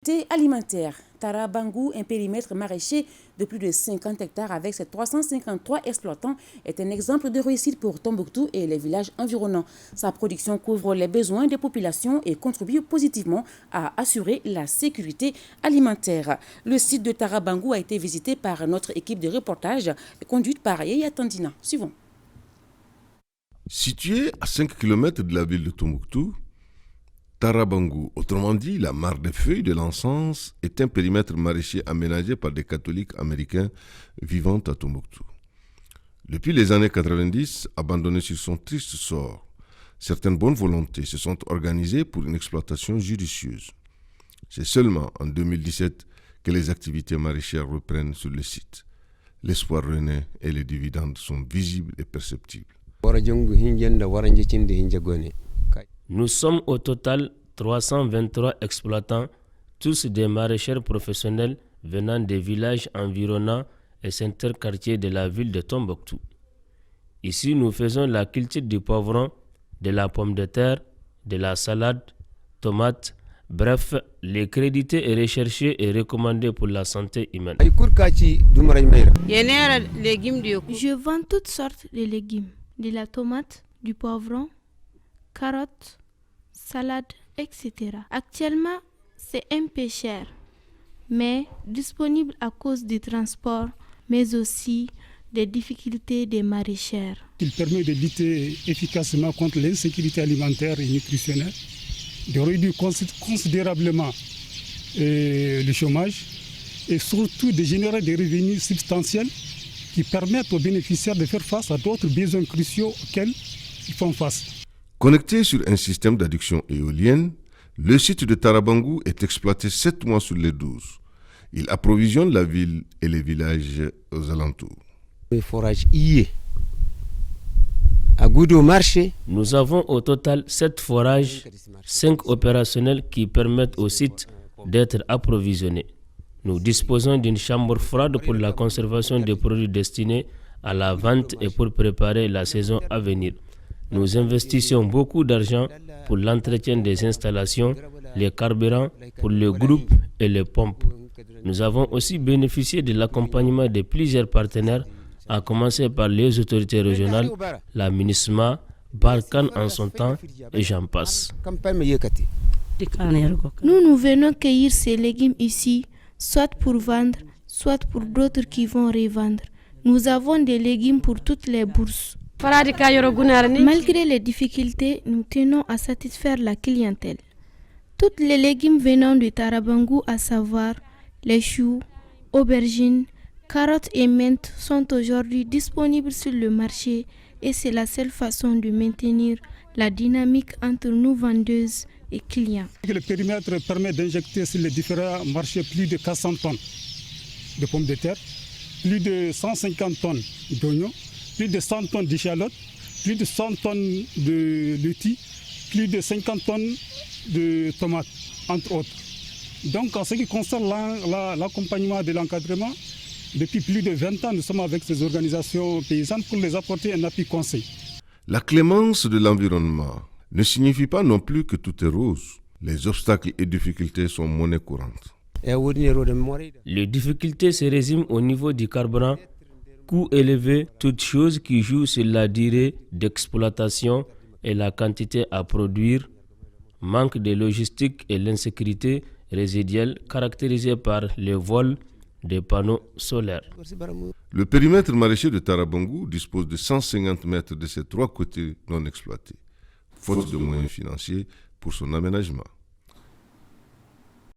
sécurité alimentaire. Tarabangu, un périmètre maraîcher de plus de 50 hectares avec ses 353 exploitants, est un exemple de réussite pour Tombouctou et les villages environnants. Sa production couvre les besoins des populations et contribue positivement à assurer la sécurité alimentaire. Le site de Tarabangu a été visité par notre équipe de reportage conduite par Yaya Tandina. Suivons. Situé à 5 km de la ville de Tombouctou, Tarabangu, autrement dit la mare des feuilles de l'encens, est un périmètre maraîcher aménagé par des catholiques américains vivant à Tombouctou. Depuis les années 90, abandonné sur son triste sort, certaines bonnes volontés se sont organisées pour une exploitation judicieuse. C'est seulement en 2017 que les activités maraîchères reprennent sur le site. L'espoir renaît et les dividendes sont visibles et perceptibles. Nous sommes au total 323 exploitants, tous des maraîchers professionnels venant des villages environnants et certains quartiers de la ville de Tombouctou. Ici, nous faisons la culture du poivron, de la pomme de terre, de la salade, tomates, bref, les crédités et recherchés et recommandés pour la santé humaine. Je vends toutes sortes de légumes, de la tomate, du poivron, carottes, salade, etc. Actuellement, c'est un peu cher, mais disponible à cause du transport, mais aussi des difficultés des maraîchers. Il permet de lutter efficacement contre l'insécurité alimentaire et nutritionnelle, de réduire considérablement le chômage et surtout de générer des revenus substantiels qui permettent aux bénéficiaires de faire face à d'autres besoins cruciaux auxquels ils font face. Connecté sur un système d'adduction éolienne, le site de Tarabangu est exploité 7 mois sur les 12. Il approvisionne la ville et les villages aux alentours. Nous avons au total 7 forages, 5 opérationnels qui permettent au site d'être approvisionné. Nous disposons d'une chambre froide pour la conservation des produits destinés à la vente et pour préparer la saison à venir. Nous investissons beaucoup d'argent pour l'entretien des installations, les carburants pour le groupe et les pompes. Nous avons aussi bénéficié de l'accompagnement de plusieurs partenaires, à commencer par les autorités régionales, la MINUSMA, Barkhane en son temps, et j'en passe. Nous venons cueillir ces légumes ici, soit pour vendre, soit pour d'autres qui vont revendre. Nous avons des légumes pour toutes les bourses. Malgré les difficultés, nous tenons à satisfaire la clientèle. Tous les légumes venant de Tarabangu, à savoir les choux, aubergines, carottes et menthes, sont aujourd'hui disponibles sur le marché et c'est la seule façon de maintenir la dynamique entre nous vendeuses et clients. Le périmètre permet d'injecter sur les différents marchés plus de 400 tonnes de pommes de terre, plus de 150 tonnes d'oignons, plus de 100 tonnes d'échalotes, plus de 100 tonnes de lentilles, plus de 50 tonnes de tomates, entre autres. Donc en ce qui concerne l'accompagnement de l'encadrement, depuis plus de 20 ans, nous sommes avec ces organisations paysannes pour les apporter un appui conseil. La clémence de l'environnement ne signifie pas non plus que tout est rose. Les obstacles et difficultés sont monnaie courante. Les difficultés se résument au niveau du carburant, coût élevé, toutes choses qui jouent sur la durée d'exploitation et la quantité à produire, manque de logistique et l'insécurité résiduelle caractérisée par les vols des panneaux solaires. Le périmètre maraîcher de Tarabangu dispose de 150 mètres de ses 3 côtés non exploités, faute de moyens financiers pour son aménagement.